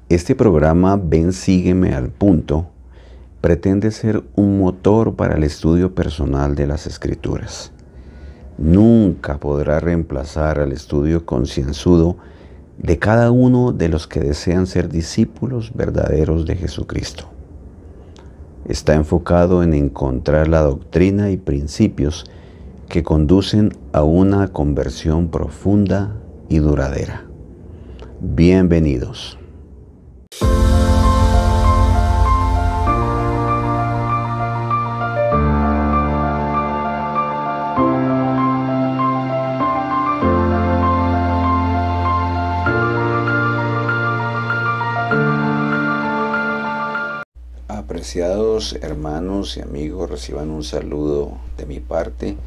Este programa Ven Sígueme al Punto pretende ser un motor para el estudio personal de las Escrituras. Nunca podrá reemplazar al estudio concienzudo de cada uno de los que desean ser discípulos verdaderos de Jesucristo. Está enfocado en encontrar la doctrina y principios que conducen a una conversión profunda y duradera. Bienvenidos. Apreciados hermanos y amigos, reciban un saludo de mi parte.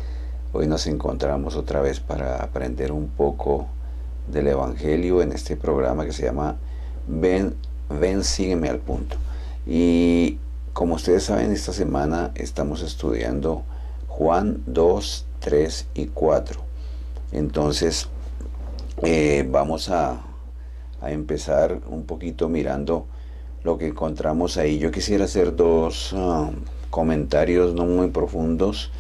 Hoy nos encontramos otra vez para aprender un poco del Evangelio en este programa que se llama Ven Sígueme al Punto. Y como ustedes saben, esta semana estamos estudiando Juan 2, 3 y 4. Entonces, vamos a empezar un poquito mirando lo que encontramos ahí. Yo quisiera hacer dos comentarios no muy profundos.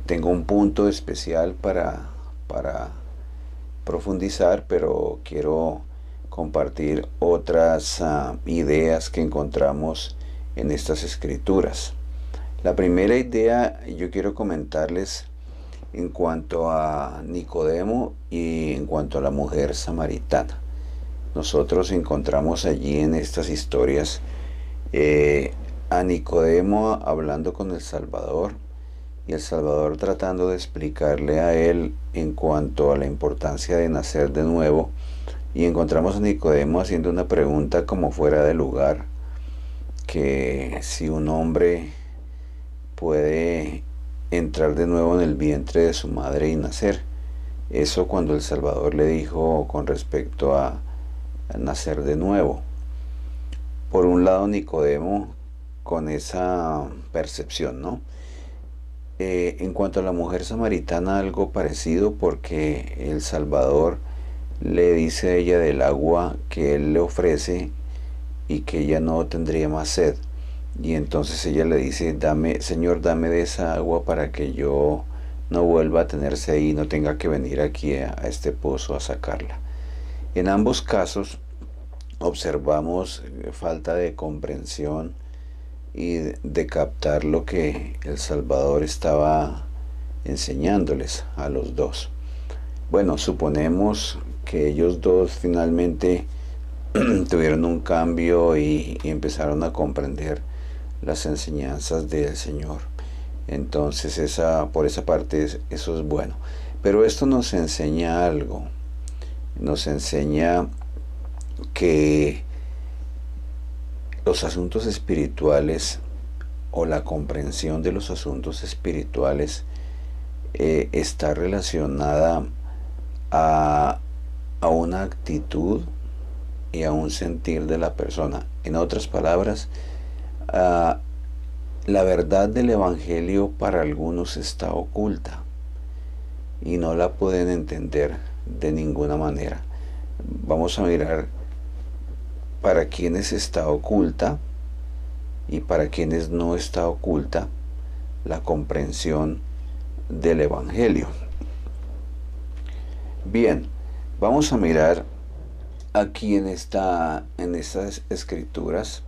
Tengo un punto especial para profundizar, pero quiero compartir otras ideas que encontramos en estas escrituras. La primera idea yo quiero comentarles en cuanto a Nicodemo y en cuanto a la mujer samaritana. Nosotros encontramos allí en estas historias a Nicodemo hablando con el Salvador y el Salvador tratando de explicarle a él en cuanto a la importancia de nacer de nuevo, y encontramos a Nicodemo haciendo una pregunta como fuera de lugar, que si un hombre puede entrar de nuevo en el vientre de su madre y nacer. Eso cuando el Salvador le dijo con respecto a nacer de nuevo. Por un lado, Nicodemo con esa percepción, ¿no? En cuanto a la mujer samaritana, algo parecido, porque el Salvador le dice a ella del agua que él le ofrece y que ella no tendría más sed. Y entonces ella le dice: Señor, dame de esa agua para que yo no vuelva a tener sed y no tenga que venir aquí a este pozo a sacarla. En ambos casos observamos falta de comprensión y de captar lo que el Salvador estaba enseñándoles a los dos. Bueno, suponemos que ellos dos finalmente tuvieron un cambio y empezaron a comprender las enseñanzas del Señor. Entonces por esa parte eso es bueno. Pero esto nos enseña algo. Nos enseña que los asuntos espirituales o la comprensión de los asuntos espirituales está relacionada a una actitud y a un sentir de la persona. En otras palabras, la verdad del Evangelio para algunos está oculta y no la pueden entender de ninguna manera. Vamos a mirar para quienes está oculta y para quienes no está oculta la comprensión del Evangelio. Bien, vamos a mirar aquí en estas escrituras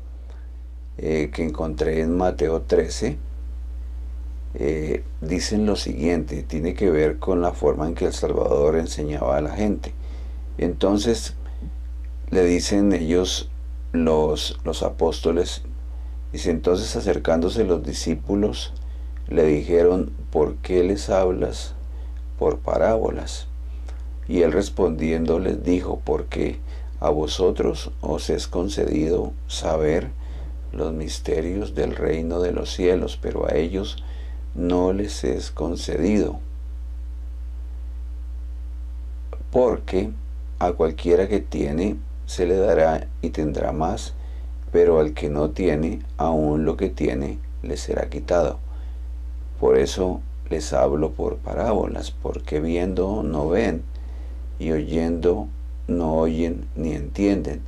que encontré en Mateo 13. Dicen lo siguiente, tiene que ver con la forma en que el Salvador enseñaba a la gente. Entonces le dicen ellos, los apóstoles, dice: entonces acercándose los discípulos le dijeron: ¿por qué les hablas por parábolas? Y él respondiendo les dijo: porque a vosotros os es concedido saber los misterios del reino de los cielos, pero a ellos no les es concedido. Porque a cualquiera que tiene se le dará y tendrá más, pero al que no tiene, aún lo que tiene le será quitado. Por eso les hablo por parábolas, porque viendo no ven, y oyendo no oyen ni entienden.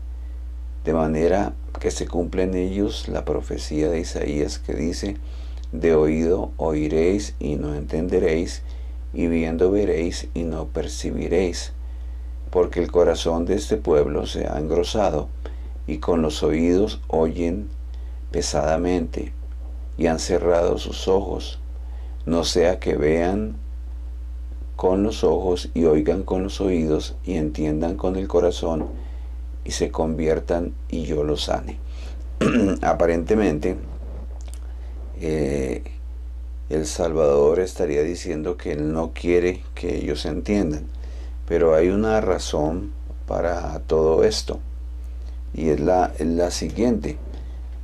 de manera que se cumple en ellos la profecía de Isaías que dice: de oído oiréis y no entenderéis, y viendo veréis y no percibiréis, porque el corazón de este pueblo se ha engrosado, y con los oídos oyen pesadamente, y han cerrado sus ojos, no sea que vean con los ojos y oigan con los oídos y entiendan con el corazón y se conviertan y yo los sane. Aparentemente, el Salvador estaría diciendo que Él no quiere que ellos entiendan, pero hay una razón para todo esto, y es la siguiente,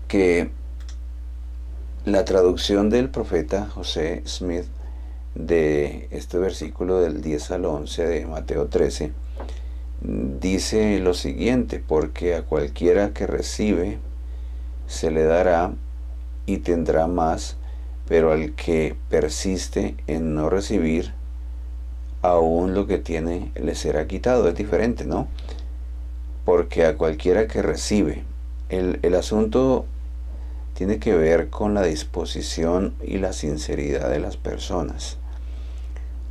que la traducción del profeta José Smith de este versículo del 10 al 11 de Mateo 13 dice lo siguiente: porque a cualquiera que recibe se le dará y tendrá más, pero al que persiste en no recibir, aún lo que tiene le será quitado. Es diferente, ¿no? Porque a cualquiera que recibe, el asunto tiene que ver con la disposición y la sinceridad de las personas.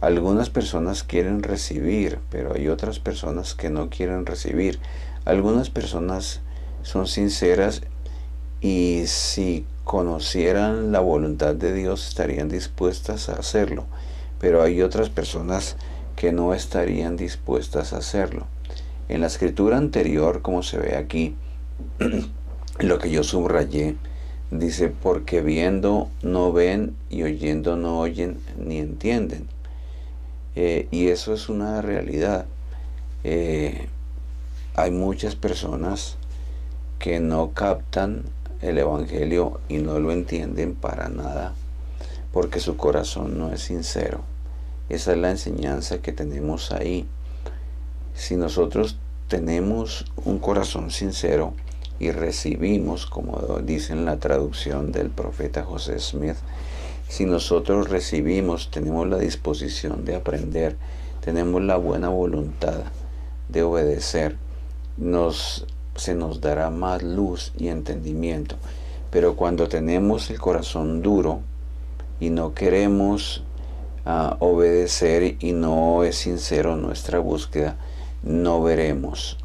Algunas personas quieren recibir, pero hay otras personas que no quieren recibir. Algunas personas son sinceras y si conocieran la voluntad de Dios estarían dispuestas a hacerlo, pero hay otras personas que no estarían dispuestas a hacerlo. En la escritura anterior, como se ve aquí, lo que yo subrayé, dice: porque viendo no ven y oyendo no oyen ni entienden. Y eso es una realidad. Hay muchas personas que no captan el Evangelio y no lo entienden para nada, porque su corazón no es sincero. Esa es la enseñanza que tenemos ahí. Si nosotros tenemos un corazón sincero y recibimos, como dice en la traducción del profeta José Smith, si nosotros recibimos, tenemos la disposición de aprender, tenemos la buena voluntad de obedecer, se nos dará más luz y entendimiento. Pero cuando tenemos el corazón duro y no queremos obedecer y no es sincero nuestra búsqueda, no veremos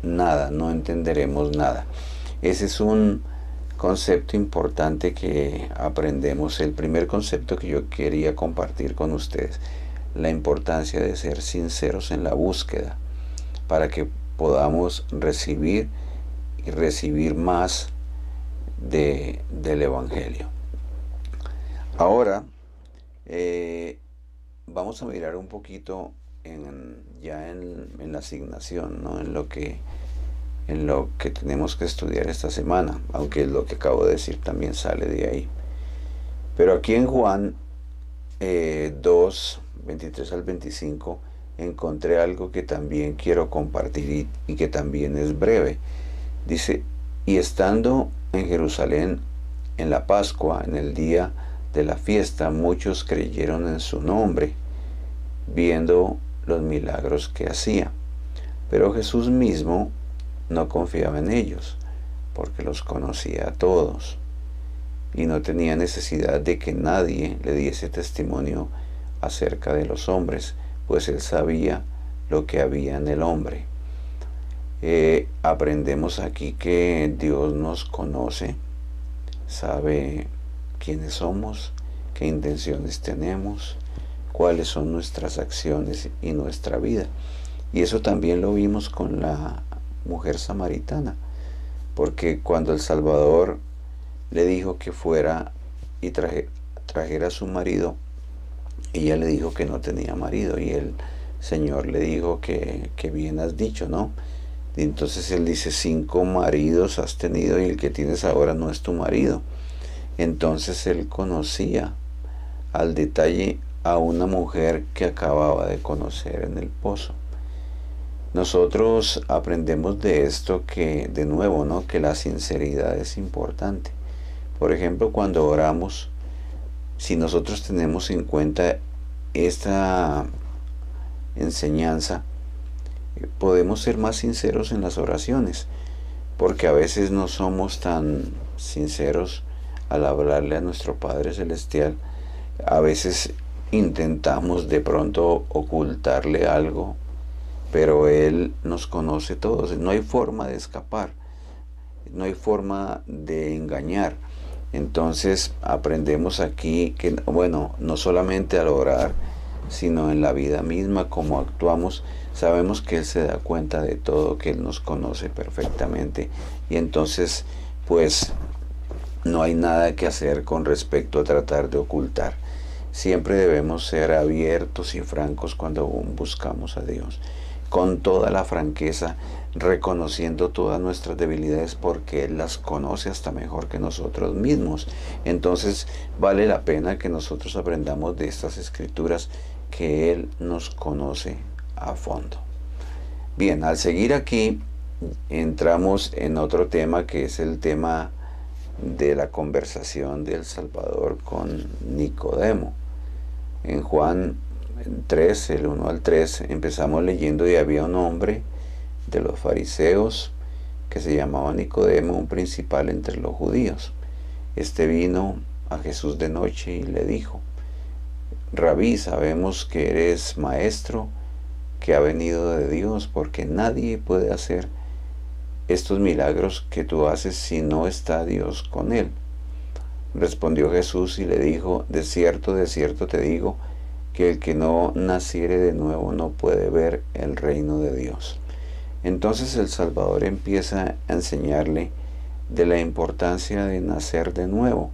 nada, no entenderemos nada. Ese es un concepto importante que aprendemos. El primer concepto que yo quería compartir con ustedes: la importancia de ser sinceros en la búsqueda para que podamos recibir y recibir más del Evangelio. Ahora vamos a mirar un poquito en la asignación, ¿no? en lo que tenemos que estudiar esta semana, aunque lo que acabo de decir también sale de ahí. Pero aquí en Juan 2, 23 al 25, encontré algo que también quiero compartir y que también es breve. Dice: y estando en Jerusalén en la Pascua, en el día de la fiesta, muchos creyeron en su nombre, viendo los milagros que hacía. Pero Jesús mismo no confiaba en ellos, porque los conocía a todos, y no tenía necesidad de que nadie le diese testimonio acerca de los hombres, pues él sabía lo que había en el hombre. Aprendemos aquí que Dios nos conoce, sabe quiénes somos, qué intenciones tenemos, cuáles son nuestras acciones y nuestra vida. Y eso también lo vimos con la mujer samaritana, porque cuando el Salvador le dijo que fuera y trajera a su marido, ella le dijo que no tenía marido, y el Señor le dijo que bien has dicho, ¿no? Y entonces él dice: 5 maridos has tenido y el que tienes ahora no es tu marido. Entonces él conocía al detalle a una mujer que acababa de conocer en el pozo. Nosotros aprendemos de esto que, de nuevo, ¿no?, que la sinceridad es importante. Por ejemplo, cuando oramos, si nosotros tenemos en cuenta esta enseñanza, Podemos ser más sinceros en las oraciones, porque a veces no somos tan sinceros al hablarle a nuestro Padre Celestial. A veces intentamos de pronto ocultarle algo, pero Él nos conoce todos. No hay forma de escapar, no hay forma de engañar. Entonces aprendemos aquí que, bueno, no solamente al orar, sino en la vida misma, como actuamos, sabemos que Él se da cuenta de todo, que Él nos conoce perfectamente. Y entonces, pues, no hay nada que hacer con respecto a tratar de ocultar. Siempre debemos ser abiertos y francos cuando buscamos a Dios, con toda la franqueza, reconociendo todas nuestras debilidades, porque Él las conoce hasta mejor que nosotros mismos. Entonces vale la pena que nosotros aprendamos de estas escrituras, que Él nos conoce a fondo. Bien, al seguir aquí entramos en otro tema, que es el tema de la conversación del Salvador con Nicodemo. En Juan 3, el 1 al 3, empezamos leyendo: y había un hombre de los fariseos que se llamaba Nicodemo, un principal entre los judíos. Este vino a Jesús de noche y le dijo: Rabí, sabemos que eres maestro, que ha venido de Dios, porque nadie puede hacer estos milagros que tú haces si no está Dios con él. Respondió Jesús y le dijo: de cierto te digo, que el que no naciere de nuevo no puede ver el reino de Dios. Entonces el Salvador empieza a enseñarle de la importancia de nacer de nuevo.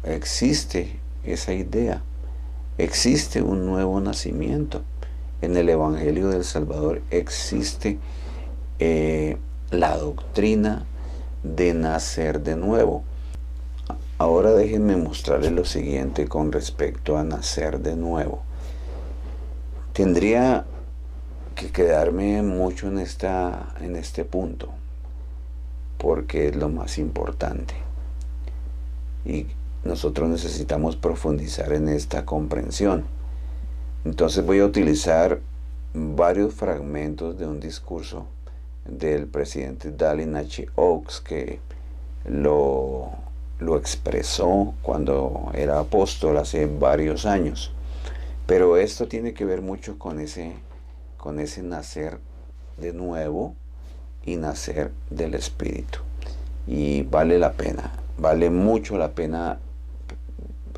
Existe esa idea, existe un nuevo nacimiento. En el Evangelio del Salvador existe la doctrina de nacer de nuevo. Ahora déjenme mostrarles lo siguiente con respecto a nacer de nuevo. Tendría que quedarme mucho en este punto, porque es lo más importante. Y nosotros necesitamos profundizar en esta comprensión. Entonces voy a utilizar varios fragmentos de un discurso del presidente Dallin H. Oaks, que lo expresó cuando era apóstol hace varios años. Pero esto tiene que ver mucho con ese nacer de nuevo y nacer del Espíritu. Y vale la pena, vale mucho la pena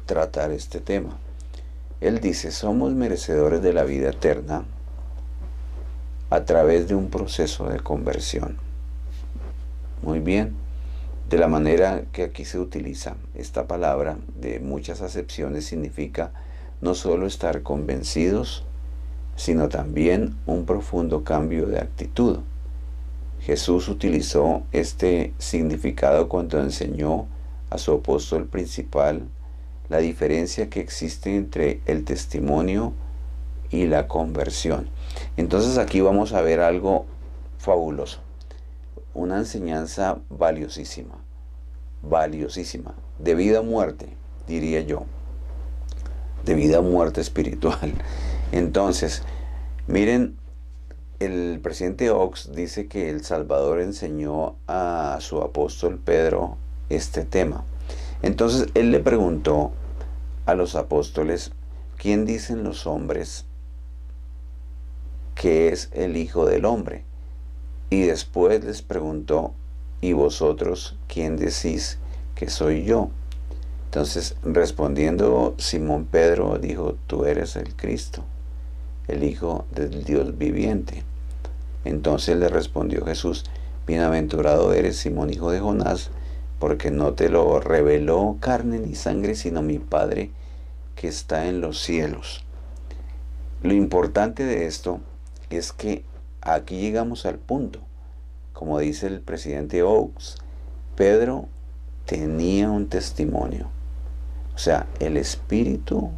tratar este tema. Él dice: somos merecedores de la vida eterna a través de un proceso de conversión. Muy bien. De la manera que aquí se utiliza esta palabra, de muchas acepciones, significa no solo estar convencidos, sino también un profundo cambio de actitud. Jesús utilizó este significado cuando enseñó a su apóstol principal la diferencia que existe entre el testimonio y la conversión. Entonces aquí vamos a ver algo fabuloso. Una enseñanza valiosísima, de vida a muerte, diría yo, de vida a muerte espiritual. Entonces, miren, el presidente Oaks dice que el Salvador enseñó a su apóstol Pedro este tema. Entonces, él le preguntó a los apóstoles: ¿quién dicen los hombres que es el Hijo del Hombre? Y después les preguntó: ¿y vosotros quién decís que soy yo? Entonces, respondiendo Simón Pedro, dijo: tú eres el Cristo, el Hijo del Dios viviente. Entonces le respondió Jesús: bienaventurado eres, Simón, hijo de Jonás, porque no te lo reveló carne ni sangre, sino mi Padre que está en los cielos. Lo importante de esto es que aquí llegamos al punto. Como dice el presidente Oaks, Pedro tenía un testimonio. O sea, el Espíritu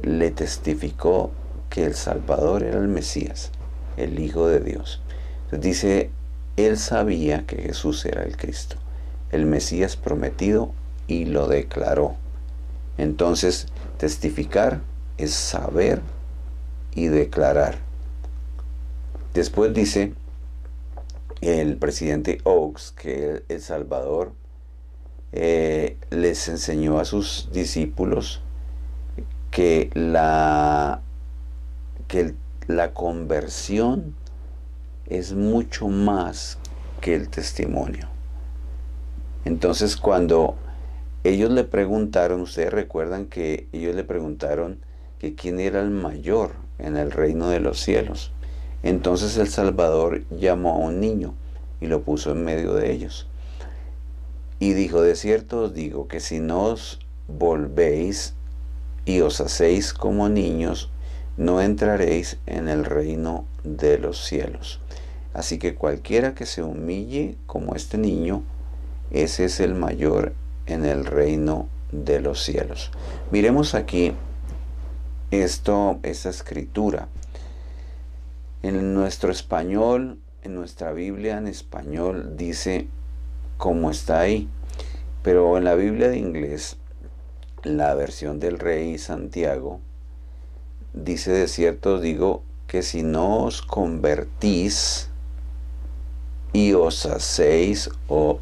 le testificó que el Salvador era el Mesías, el Hijo de Dios. Entonces dice, él sabía que Jesús era el Cristo, el Mesías prometido, y lo declaró. Entonces, testificar es saber y declarar. Después dice el presidente Oaks que El Salvador les enseñó a sus discípulos que la conversión es mucho más que el testimonio. Entonces, cuando ellos le preguntaron, ustedes recuerdan que ellos le preguntaron que quién era el mayor en el reino de los cielos. Entonces el Salvador llamó a un niño y lo puso en medio de ellos. Y dijo: de cierto os digo que si no os volvéis y os hacéis como niños, no entraréis en el reino de los cielos. Así que cualquiera que se humille como este niño, ese es el mayor en el reino de los cielos. Miremos aquí esta escritura. En nuestro español, en nuestra Biblia en español, dice como está ahí. Pero en la Biblia de inglés, la versión del Rey Santiago, dice: de cierto os digo que si no os convertís y os hacéis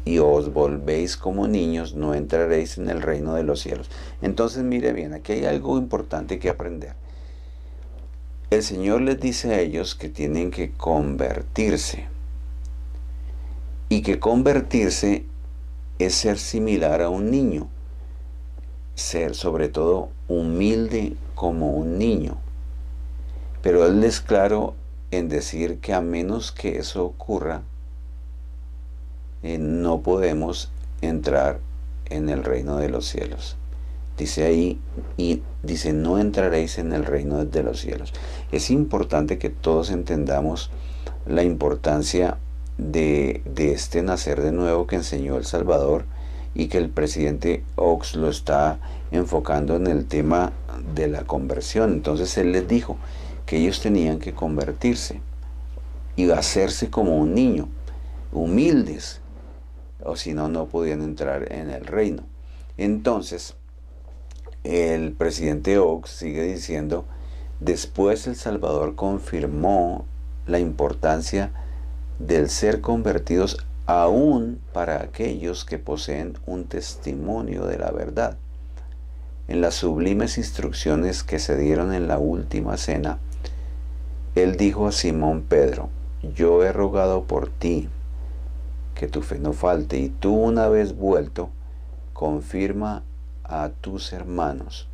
y os volvéis como niños, no entraréis en el reino de los cielos. Entonces mire bien, aquí hay algo importante que aprender. El Señor les dice a ellos que tienen que convertirse, y que convertirse es ser similar a un niño, ser sobre todo humilde como un niño. Pero Él es claro en decir que a menos que eso ocurra, no podemos entrar en el reino de los cielos. Dice ahí, y dice: no entraréis en el reino de los cielos. Es importante que todos entendamos la importancia de este nacer de nuevo que enseñó El Salvador, y que el presidente Oaks lo está enfocando en el tema de la conversión. Entonces él les dijo que ellos tenían que convertirse y hacerse como un niño, humildes, o si no, no podían entrar en el reino. Entonces el presidente Oaks sigue diciendo: después El Salvador confirmó la importancia del ser convertidos aún para aquellos que poseen un testimonio de la verdad. En las sublimes instrucciones que se dieron en la última cena, Él dijo a Simón Pedro: yo he rogado por ti, que tu fe no falte, y tú, una vez vuelto, confirma a tus hermanos.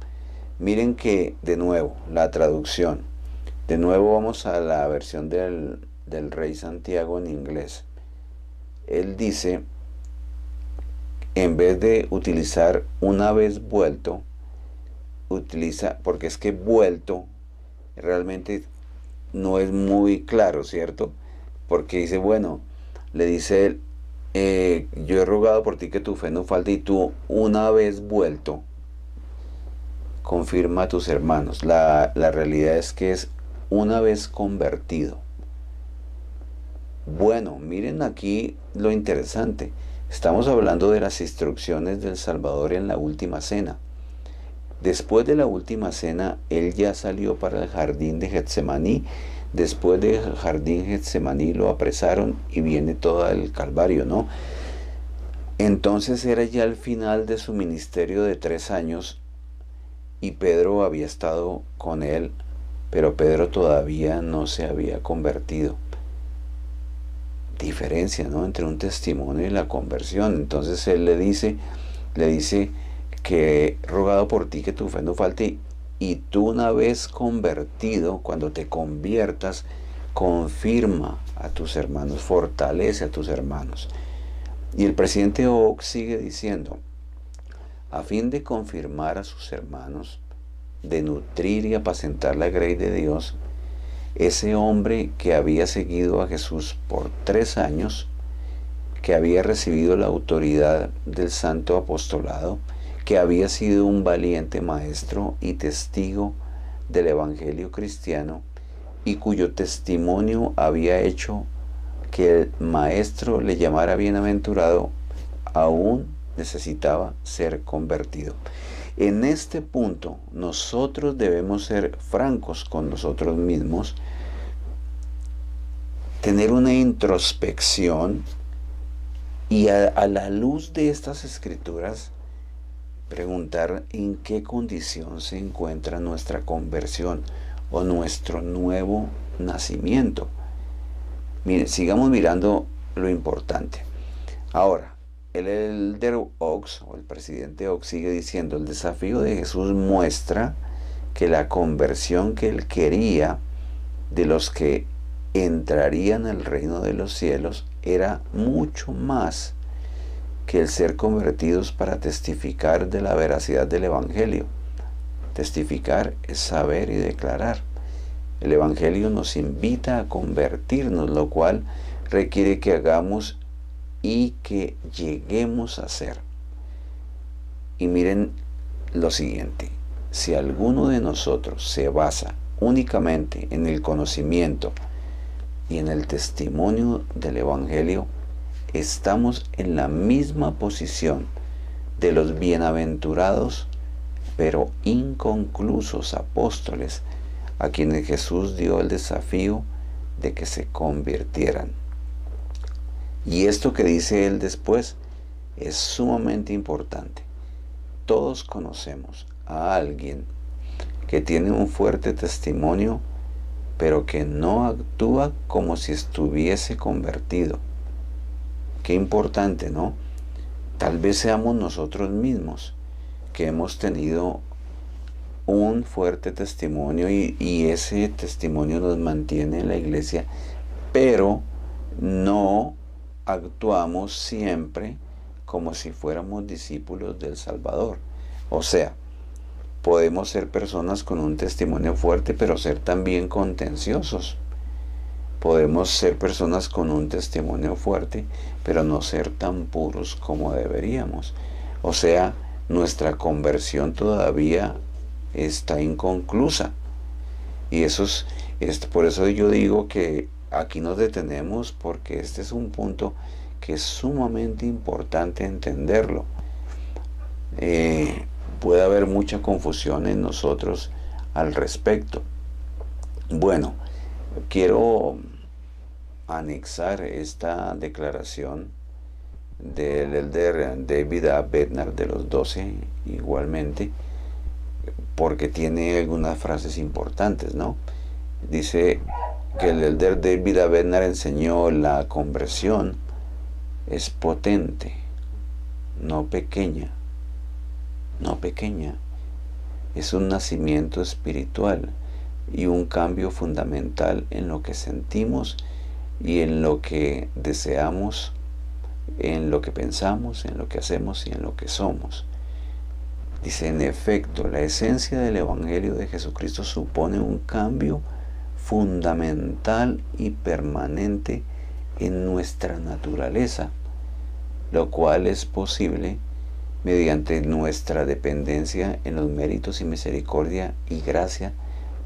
Miren que, de nuevo, la traducción. De nuevo vamos a la versión del Rey Santiago en inglés. Él dice, en vez de utilizar una vez vuelto, utiliza, porque es que vuelto realmente no es muy claro, ¿cierto? Porque dice, bueno, le dice él, yo he rogado por ti que tu fe no falte, y tú, una vez vuelto, confirma a tus hermanos. La realidad es que es una vez convertido. Bueno, miren aquí lo interesante. Estamos hablando de las instrucciones del Salvador en la última cena. Después de la última cena, Él ya salió para el jardín de Getsemaní. Después del jardín Getsemaní lo apresaron y viene todo el Calvario, ¿no? Entonces era ya el final de su ministerio de 3 años, y Pedro había estado con Él, pero Pedro todavía no se había convertido. Diferencia, ¿no?, entre un testimonio y la conversión. Entonces Él le dice que he rogado por ti que tu fe no falte, y tú, una vez convertido, cuando te conviertas, confirma a tus hermanos, fortalece a tus hermanos. Y el presidente Oaks sigue diciendo, a fin de confirmar a sus hermanos, de nutrir y apacentar la grey de Dios, ese hombre que había seguido a Jesús por 3 años, que había recibido la autoridad del santo apostolado, que había sido un valiente maestro y testigo del evangelio cristiano, y cuyo testimonio había hecho que el maestro le llamara bienaventurado, aún necesitaba ser convertido. En este punto nosotros debemos ser francos con nosotros mismos tener una introspección y a la luz de estas escrituras preguntar en qué condición se encuentra nuestra conversión o nuestro nuevo nacimiento. Mire, sigamos mirando lo importante. Ahora, el elder Oaks, o el presidente Oaks, sigue diciendo: el desafío de Jesús muestra que la conversión que él quería de los que entrarían al reino de los cielos era mucho más que el ser convertidos para testificar de la veracidad del Evangelio. Testificar es saber y declarar. El Evangelio nos invita a convertirnos, lo cual requiere que hagamos y que lleguemos a ser. Y miren lo siguiente: si alguno de nosotros se basa únicamente en el conocimiento y en el testimonio del Evangelio, estamos en la misma posición de los bienaventurados pero inconclusos apóstoles a quienes Jesús dio el desafío de que se convirtieran. Y esto que dice él después es sumamente importante. Todos conocemos a alguien que tiene un fuerte testimonio, pero que no actúa como si estuviese convertido. Qué importante, ¿no? Tal vez seamos nosotros mismos que hemos tenido un fuerte testimonio y ese testimonio nos mantiene en la iglesia, pero no actuamos siempre como si fuéramos discípulos del Salvador. O sea, podemos ser personas con un testimonio fuerte, pero ser también contenciosos. Podemos ser personas con un testimonio fuerte, pero no ser tan puros como deberíamos. O sea, nuestra conversión todavía está inconclusa. Y por eso yo digo que aquí nos detenemos, porque este es un punto que es sumamente importante entenderlo. Puede haber mucha confusión en nosotros al respecto. Bueno, quiero anexar esta declaración del elder David A. Bednar de los 12 igualmente, porque tiene algunas frases importantes, ¿no? Dice que el elder David A. Bednar enseñó: la conversión es potente, no pequeña. No pequeña. Es un nacimiento espiritual y un cambio fundamental en lo que sentimos y en lo que deseamos, en lo que pensamos, en lo que hacemos y en lo que somos. Dice: en efecto, la esencia del Evangelio de Jesucristo supone un cambio fundamental y permanente en nuestra naturaleza, lo cual es posible mediante nuestra dependencia en los méritos y misericordia y gracia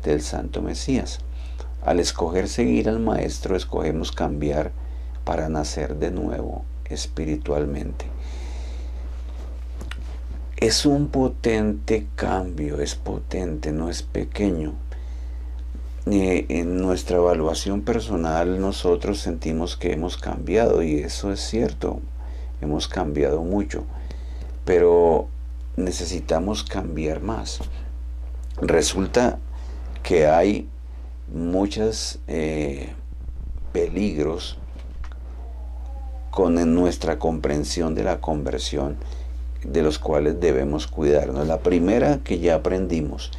del Santo Mesías. Al escoger seguir al Maestro, escogemos cambiar para nacer de nuevo espiritualmente. Es un potente cambio, es potente, no es pequeño. En nuestra evaluación personal nosotros sentimos que hemos cambiado, y eso es cierto, hemos cambiado mucho, pero necesitamos cambiar más. Resulta que hay muchos peligros con nuestra comprensión de la conversión, de los cuales debemos cuidarnos. La primera, que ya aprendimos,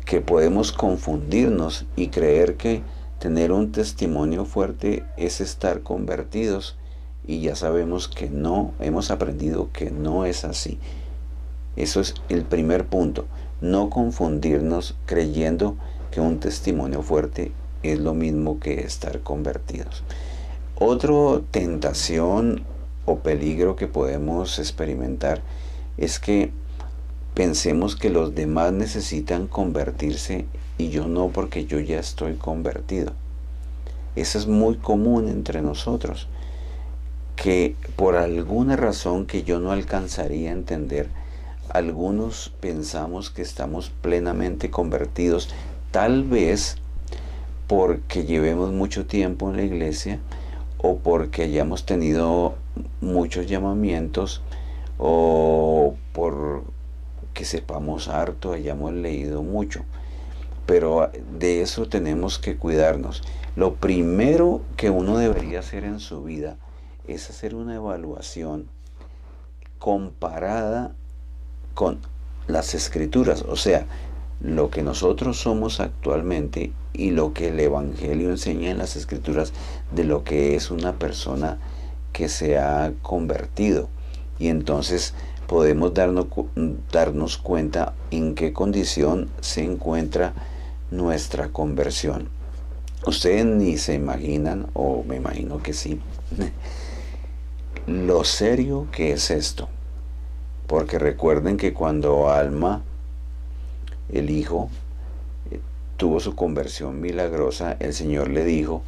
que podemos confundirnos y creer que tener un testimonio fuerte es estar convertidos, y ya sabemos que no, hemos aprendido que no es así. Eso es el primer punto: no confundirnos creyendo que un testimonio fuerte es lo mismo que estar convertidos. Otra tentación o peligro que podemos experimentar es que pensemos que los demás necesitan convertirse y yo no, porque yo ya estoy convertido. Eso es muy común entre nosotros, que por alguna razón que yo no alcanzaría a entender, algunos pensamos que estamos plenamente convertidos, tal vez porque llevemos mucho tiempo en la iglesia o porque hayamos tenido muchos llamamientos o por que sepamos harto, hayamos leído mucho. Pero de eso tenemos que cuidarnos. Lo primero que uno debería hacer en su vida es hacer una evaluación comparada con las escrituras, o sea, lo que nosotros somos actualmente y lo que el Evangelio enseña en las escrituras de lo que es una persona que se ha convertido. Y entonces podemos darnos cuenta en qué condición se encuentra nuestra conversión. Ustedes ni se imaginan, o me imagino que sí, lo serio que es esto. Porque recuerden que cuando Alma, el hijo, tuvo su conversión milagrosa, el Señor le dijo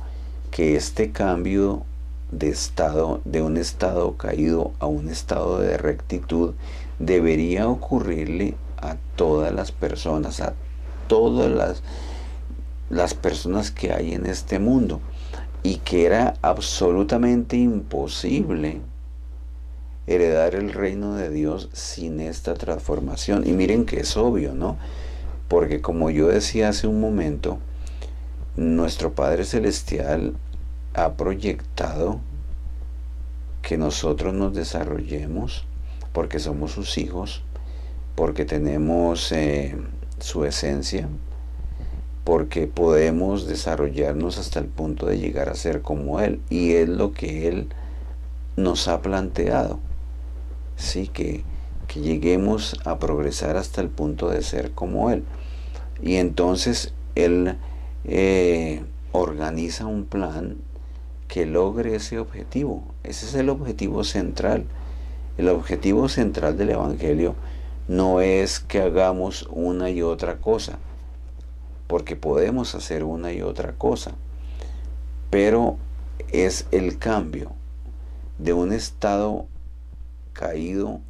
que este cambio de estado, de un estado caído a un estado de rectitud, debería ocurrirle a todas las personas, a todas las personas que hay en este mundo, y que era absolutamente imposible heredar el reino de Dios sin esta transformación. Y miren que es obvio, ¿no? Porque como yo decía hace un momento, nuestro Padre Celestial ha proyectado que nosotros nos desarrollemos porque somos sus hijos, porque tenemos su esencia, porque podemos desarrollarnos hasta el punto de llegar a ser como Él, y es lo que Él nos ha planteado, sí, que lleguemos a progresar hasta el punto de ser como Él. Y entonces Él organiza un plan que logre ese objetivo. Ese es el objetivo central. El objetivo central del Evangelio no es que hagamos una y otra cosa, porque podemos hacer una y otra cosa, pero es el cambio de un estado caído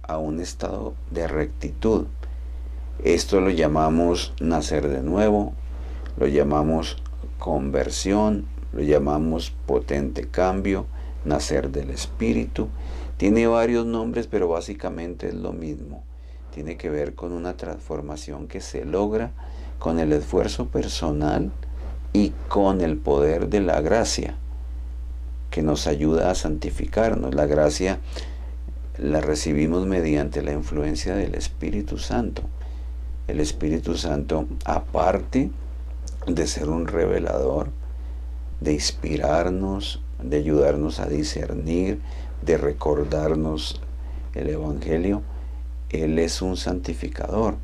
a un estado de rectitud. Esto lo llamamos nacer de nuevo, lo llamamos conversión, lo llamamos potente cambio, nacer del Espíritu. Tiene varios nombres, pero básicamente es lo mismo. Tiene que ver con una transformación que se logra con el esfuerzo personal y con el poder de la gracia, que nos ayuda a santificarnos. La gracia la recibimos mediante la influencia del Espíritu Santo. El Espíritu Santo, aparte de ser un revelador, de inspirarnos, de ayudarnos a discernir, de recordarnos el Evangelio, Él es un santificador.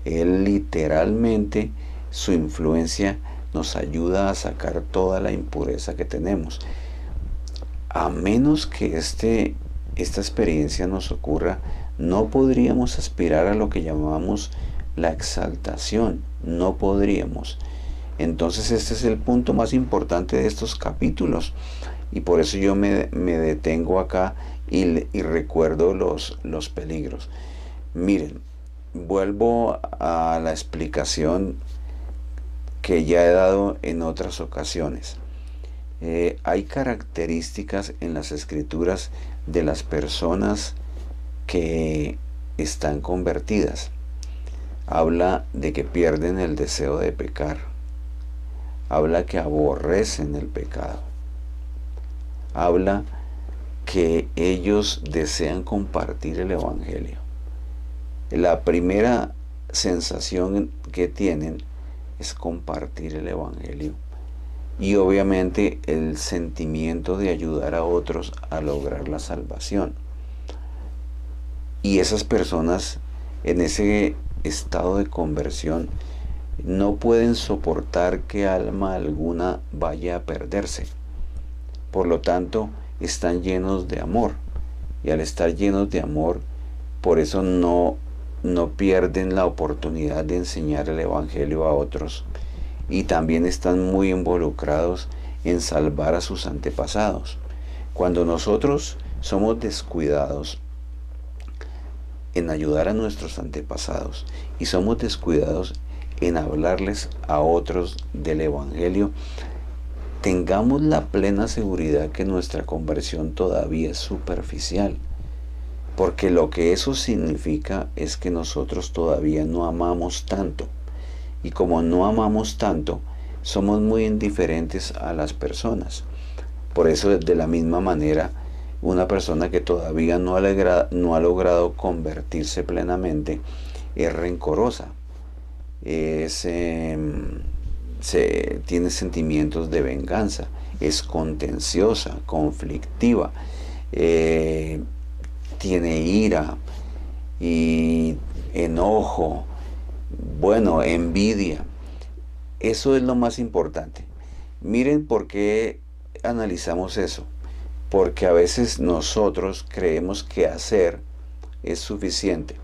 Él literalmente, su influencia nos ayuda a sacar toda la impureza que tenemos. A menos que esta experiencia nos ocurra, no podríamos aspirar a lo que llamamos la exaltación. No podríamos. Entonces este es el punto más importante de estos capítulos. Y por eso yo me detengo acá y recuerdo los peligros. Miren, vuelvo a la explicación que ya he dado en otras ocasiones. Hay características en las escrituras de las personas que están convertidas. Habla de que pierden el deseo de pecar. Habla que aborrecen el pecado. Habla que ellos desean compartir el Evangelio. La primera sensación que tienen es compartir el Evangelio. Y obviamente el sentimiento de ayudar a otros a lograr la salvación. Y esas personas en ese estado de conversión no pueden soportar que alma alguna vaya a perderse. Por lo tanto, están llenos de amor. Y al estar llenos de amor, por eso no pierden la oportunidad de enseñar el Evangelio a otros. Y también están muy involucrados en salvar a sus antepasados. Cuando nosotros somos descuidados en ayudar a nuestros antepasados y somos descuidados en hablarles a otros del Evangelio, tengamos la plena seguridad que nuestra conversión todavía es superficial. Porque lo que eso significa es que nosotros todavía no amamos tanto. Y como no amamos tanto, somos muy indiferentes a las personas. Por eso, de la misma manera, una persona que todavía no ha logrado convertirse plenamente es rencorosa. Tiene sentimientos de venganza, es contenciosa, conflictiva, tiene ira y enojo, bueno, envidia. Eso es lo más importante. Miren por qué analizamos eso. Porque a veces nosotros creemos que hacer es suficiente.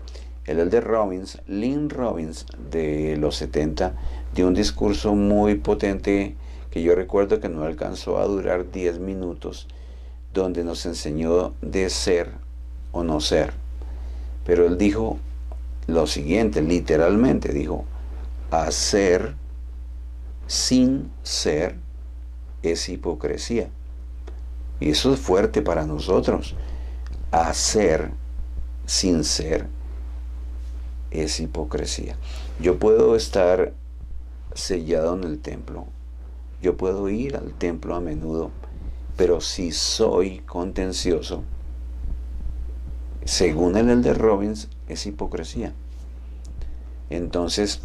El elder Robbins, Lynn Robbins, de los 70, dio un discurso muy potente que yo recuerdo que no alcanzó a durar 10 minutos, donde nos enseñó de ser o no ser. Pero él dijo lo siguiente, literalmente dijo: hacer sin ser es hipocresía. Y eso es fuerte para nosotros. Hacer sin ser es hipocresía. Yo puedo estar sellado en el templo, yo puedo ir al templo a menudo, pero si soy contencioso, según el elder Robbins, es hipocresía. Entonces,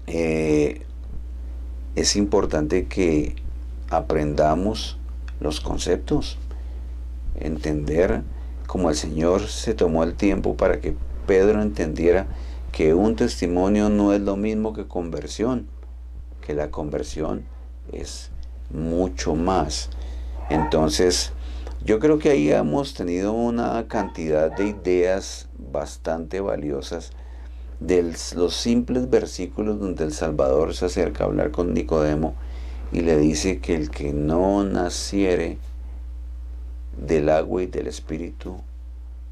es importante que aprendamos los conceptos, entender como el Señor se tomó el tiempo para que Pedro entendiera que un testimonio no es lo mismo que conversión, que la conversión es mucho más. Entonces, yo creo que ahí hemos tenido una cantidad de ideas bastante valiosas de los simples versículos donde el Salvador se acerca a hablar con Nicodemo y le dice que el que no naciere del agua y del Espíritu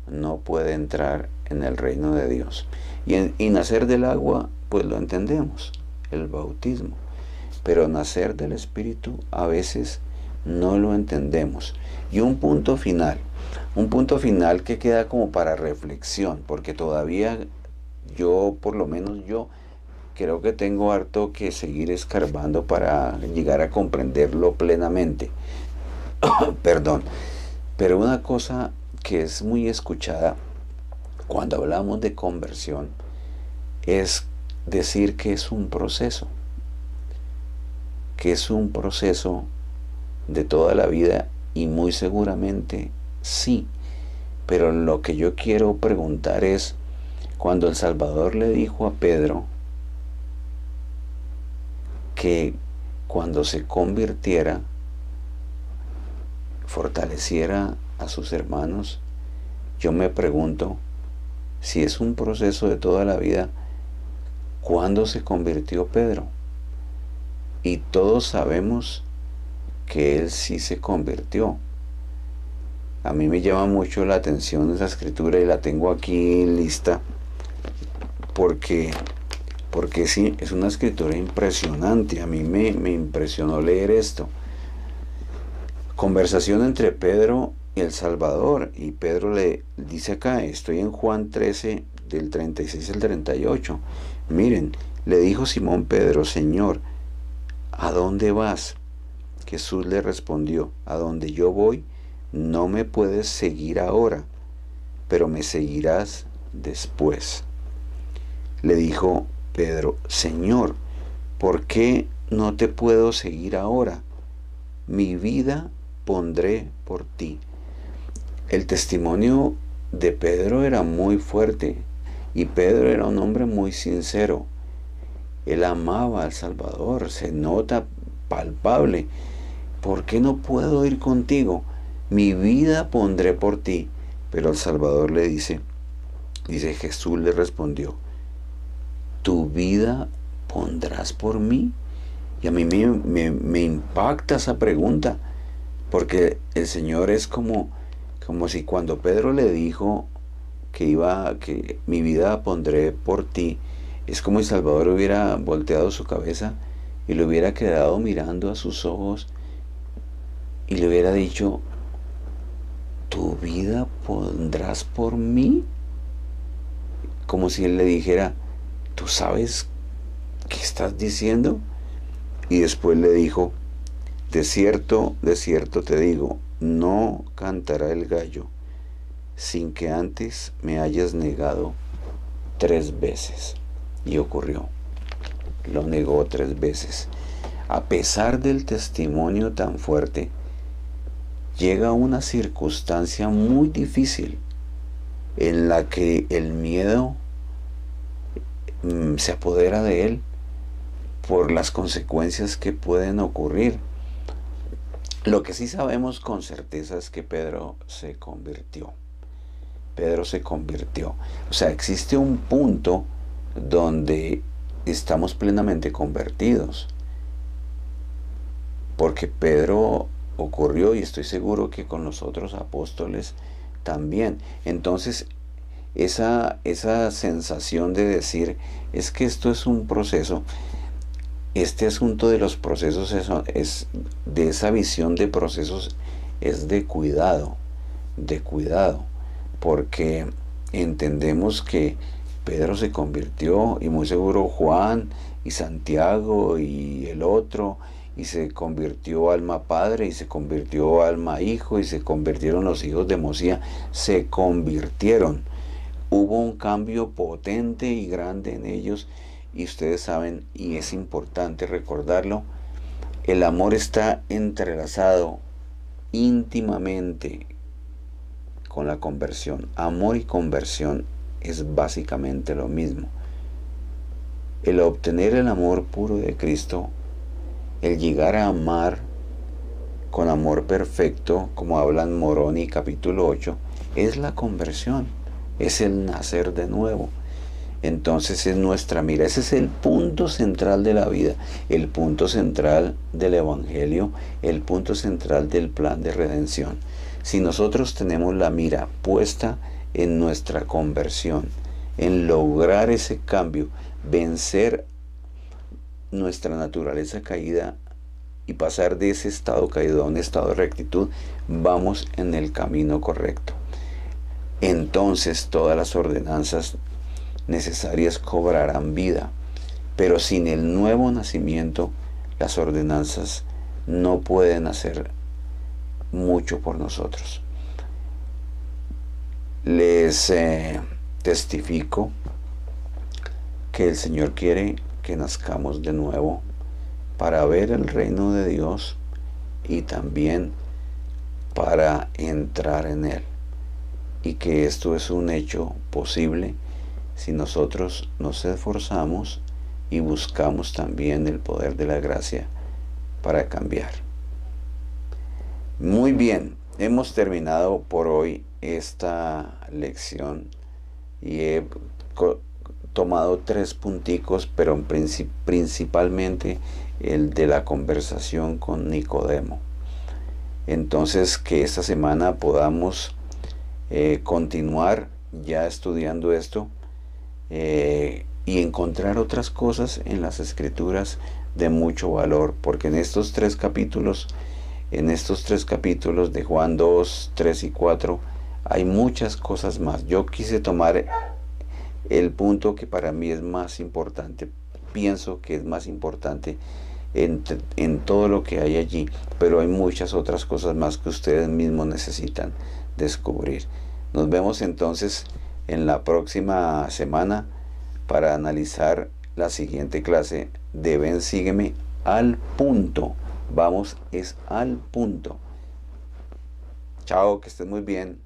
no puede entrar en el reino de Dios. Y nacer del agua, pues lo entendemos, el bautismo. Pero nacer del Espíritu a veces no lo entendemos. Y un punto final que queda como para reflexión, porque todavía yo, por lo menos yo, creo que tengo harto que seguir escarbando para llegar a comprenderlo plenamente. Perdón. Pero una cosa que es muy escuchada cuando hablamos de conversión es decir que es un proceso. Que es un proceso de toda la vida, y muy seguramente sí. Pero lo que yo quiero preguntar es, cuando el Salvador le dijo a Pedro que cuando se convirtiera fortaleciera a sus hermanos, yo me pregunto, si es un proceso de toda la vida, ¿cuándo se convirtió Pedro? Y todos sabemos que él sí se convirtió. A mí me llama mucho la atención esa escritura y la tengo aquí lista porque sí, es una escritura impresionante. A mí me impresionó leer esto. Conversación entre Pedro y el Salvador, y Pedro le dice acá, estoy en Juan 13 del 36 al 38. Miren, le dijo Simón Pedro: Señor, ¿a dónde vas? Jesús le respondió: a donde yo voy no me puedes seguir ahora, pero me seguirás después. Le dijo Pedro: Señor, ¿por qué no te puedo seguir ahora? Mi vida pondré por ti. El testimonio de Pedro era muy fuerte, y Pedro era un hombre muy sincero. Él amaba al Salvador, se nota palpable. ¿Por qué no puedo ir contigo? Mi vida pondré por ti. Pero el Salvador le dice, Jesús le respondió: ¿tu vida pondrás por mí? Y a mí me impacta esa pregunta, porque el Señor es como si cuando Pedro le dijo que mi vida pondré por ti, Es como si Salvador hubiera volteado su cabeza y le hubiera quedado mirando a sus ojos y le hubiera dicho, ¿tu vida pondrás por mí? Como si él le dijera, ¿tú sabes qué estás diciendo? Y después le dijo, de cierto te digo, no cantará el gallo sin que antes me hayas negado 3 veces. Y ocurrió. Lo negó 3 veces. A pesar del testimonio tan fuerte, llega una circunstancia muy difícil en la que el miedo se apodera de él por las consecuencias que pueden ocurrir. Lo que sí sabemos con certeza es que Pedro se convirtió. Pedro se convirtió. O sea, existe un punto donde estamos plenamente convertidos. Porque Pedro ocurrió y estoy seguro que con los otros apóstoles también. Entonces, esa sensación de decir, es que esto es un proceso, este asunto de los procesos es de esa visión de procesos, es de cuidado, porque entendemos que Pedro se convirtió y muy seguro Juan y Santiago y el otro, y se convirtió Alma padre y se convirtió Alma hijo y se convirtieron los hijos de Mosía, se convirtieron. Hubo un cambio potente y grande en ellos y ustedes saben, y es importante recordarlo, el amor está entrelazado íntimamente con la conversión. Amor y conversión es básicamente lo mismo. El obtener el amor puro de Cristo, el llegar a amar con amor perfecto, como habla en Moroni capítulo 8, es la conversión, es el nacer de nuevo. Entonces es nuestra mira, ese es el punto central de la vida, el punto central del Evangelio, el punto central del plan de redención. Si nosotros tenemos la mira puesta en nuestra conversión, en lograr ese cambio, vencer nuestra naturaleza caída y pasar de ese estado caído a un estado de rectitud, vamos en el camino correcto. Entonces todas las ordenanzas necesarias cobrarán vida, pero sin el nuevo nacimiento las ordenanzas no pueden hacer mucho por nosotros. Les testifico que el Señor quiere que nazcamos de nuevo para ver el reino de Dios y también para entrar en él, y que esto es un hecho posible si nosotros nos esforzamos y buscamos también el poder de la gracia para cambiar. Muy bien, hemos terminado por hoy esta lección y he tomado 3 punticos, pero principalmente el de la conversación con Nicodemo. Entonces, que esta semana podamos continuar ya estudiando esto y encontrar otras cosas en las Escrituras de mucho valor, porque en estos 3 capítulos de Juan 2, 3 y 4 hay muchas cosas más. Yo quise tomar el punto que para mí es más importante, pienso que es más importante en todo lo que hay allí, pero hay muchas otras cosas más que ustedes mismos necesitan descubrir. Nos vemos entonces en la próxima semana para analizar la siguiente clase de Ven, sígueme al punto. Vamos, es al punto. Chao, que estén muy bien.